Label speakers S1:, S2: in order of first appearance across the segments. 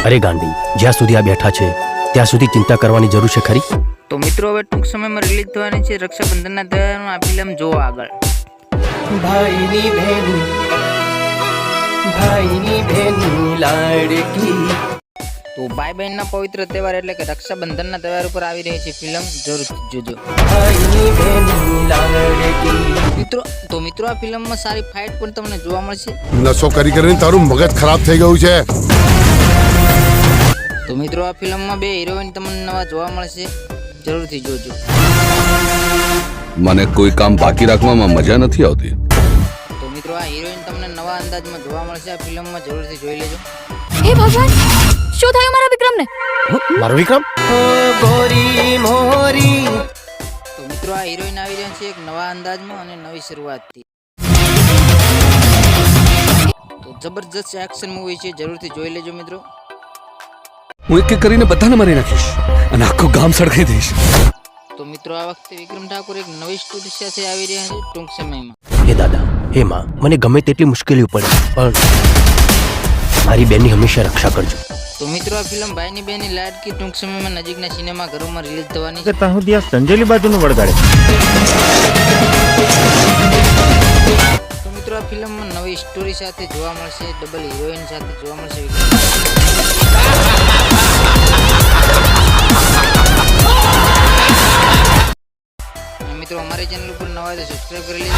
S1: અરે ગાંડી, જ્યાં સુધી આ બેઠા છે ત્યાં સુધી ચિંતા કરવાની જરૂર છે ખરી?
S2: તો મિત્રો હવે ટૂંક સમયમાં રિલીઝ થવાની છે રક્ષાબંધનના તહેવારમાં આ ફિલ્મ જોવા આગળ.
S3: ભાઈની બહેની લાડકી.
S2: તો ભાઈ બહેનના પવિત્ર તહેવાર એટલે કે રક્ષાબંધનના તહેવાર ઉપર આવી રહી છે ફિલ્મ, જરૂરથી જોજો.
S3: ભાઈની બહેની લાડકી.
S2: મિત્રો આ ફિલ્મમાં સારી ફાઇટ પણ તમને જોવા મળશે.
S4: નશો કરી કરીને તારું મગજ ખરાબ થઈ ગયું છે.
S2: તો મિત્રો આ ફિલ્મમાં બે હિરોઈન તમને નવા જોવા મળશે, જરૂરથી જોજો.
S5: મને કોઈ કામ બાકી રાખવામાં મજા નથી આવતી.
S2: તો મિત્રો આ હિરોઈન તમને નવા અંદાજમાં જોવા મળશે આ ફિલ્મમાં, જરૂરથી જોઈ લેજો.
S6: હે ભગવાન, શું થયું મારા વિક્રમને?
S1: મારો વિક્રમ?
S3: ઓ ગોરી મોરી.
S2: તો મિત્રો આ હિરોઈન આવી રહ્યા છે એક નવા અંદાજમાં અને નવી શરૂઆતથી. તો જબરજસ્ત એક્શન મૂવી છે, જરૂરથી જોઈ લેજો મિત્રો.
S5: હું એક એક કરીને બધાને મારી નાખીશ અને આખું ગામ સળગાઈ દઈશ.
S2: તો મિત્રો આ વખતે વિક્રમ ઠાકોર એક નવી સ્ટોરી સાથે આવી રહ્યા છે ટૂંક સમયમાં.
S1: હે દાદા, હે માં, મને ગમે તેટલી મુશ્કેલીઓ પડે પણ મારી બેનની હંમેશા રક્ષા કરજો.
S2: તો મિત્રો આ ફિલ્મ ભાઈની બહેની લાડકી ટૂંક સમયમાં નજીકના સિનેમાઘરોમાં રિલીઝ થવાની છે.
S7: ત્યાં સુધી આ સંજેલી બાજુનું વળગાડે.
S2: તો મિત્રો આ ફિલ્મમાં નવી સ્ટોરી સાથે જોવા મળશે, ડબલ હિરોઈન સાથે જોવા મળશે. મિત્રો અમારી ચેનલ ઉપર નવા હોય તો સબસ્ક્રાઇબ કરી લેજો.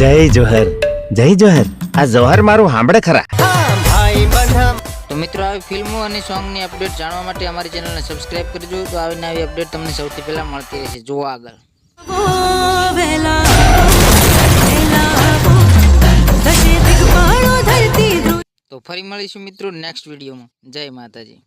S7: જય જોહર, જય જોહર. આ જોહર મારું સાંભળે ખરા.
S3: ભાઈ બંધમ.
S2: તો મિત્રો આવી ફિલ્મો અને સોંગની અપડેટ જાણવા માટે અમારી ચેનલને સબસ્ક્રાઇબ કરજો. તો આવી નવી અપડેટ તમને સૌથી પહેલા મળતી રહેશે. જોવા આગળ. તો ફરી મળીશું મિત્રો નેક્સ્ટ વિડીયોમાં. જય માતાજી.